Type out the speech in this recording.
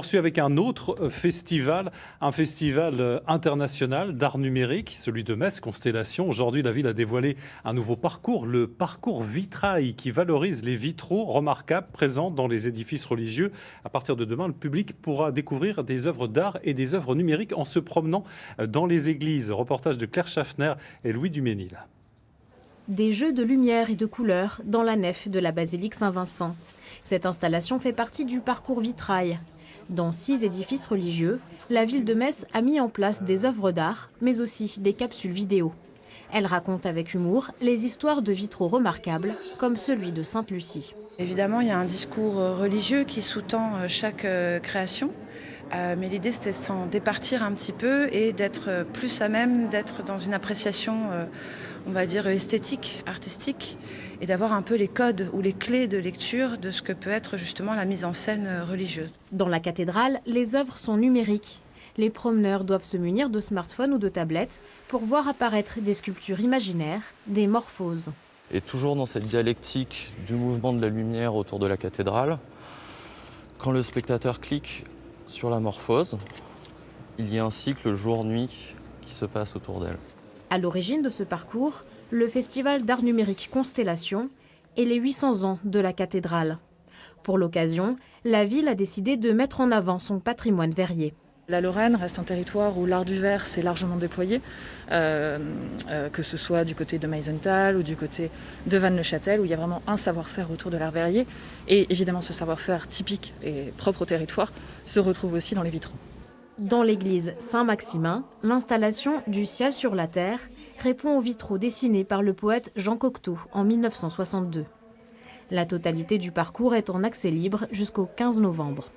Poursuit avec un autre festival, un festival international d'art numérique, celui de Metz, Constellation. Aujourd'hui, la ville a dévoilé un nouveau parcours, le parcours vitrail, qui valorise les vitraux remarquables présents dans les édifices religieux. À partir de demain, le public pourra découvrir des œuvres d'art et des œuvres numériques en se promenant dans les églises. Reportage de Claire Schaffner et Louis Duménil. Des jeux de lumière et de couleurs dans la nef de la basilique Saint-Vincent. Cette installation fait partie du parcours vitrail. Dans 6 édifices religieux, la ville de Metz a mis en place des œuvres d'art, mais aussi des capsules vidéo. Elle raconte avec humour les histoires de vitraux remarquables, comme celui de Sainte-Lucie. Évidemment, il y a un discours religieux qui sous-tend chaque création. Mais l'idée, c'était de s'en départir un petit peu et d'être plus à même d'être dans une appréciation, on va dire, esthétique, artistique, et d'avoir un peu les codes ou les clés de lecture de ce que peut être justement la mise en scène religieuse. Dans la cathédrale, les œuvres sont numériques. Les promeneurs doivent se munir de smartphones ou de tablettes pour voir apparaître des sculptures imaginaires, des morphoses. Et toujours dans cette dialectique du mouvement de la lumière autour de la cathédrale, quand le spectateur clique sur la morphose, il y a un cycle jour-nuit qui se passe autour d'elle. À l'origine de ce parcours, le festival d'art numérique Constellation et les 800 ans de la cathédrale. Pour l'occasion, la ville a décidé de mettre en avant son patrimoine verrier. La Lorraine reste un territoire où l'art du verre s'est largement déployé, que ce soit du côté de Meisenthal ou du côté de Vannes-le-Châtel, où il y a vraiment un savoir-faire autour de l'art verrier. Et évidemment, ce savoir-faire typique et propre au territoire se retrouve aussi dans les vitraux. Dans l'église Saint-Maximin, l'installation du ciel sur la terre répond aux vitraux dessinés par le poète Jean Cocteau en 1962. La totalité du parcours est en accès libre jusqu'au 15 novembre.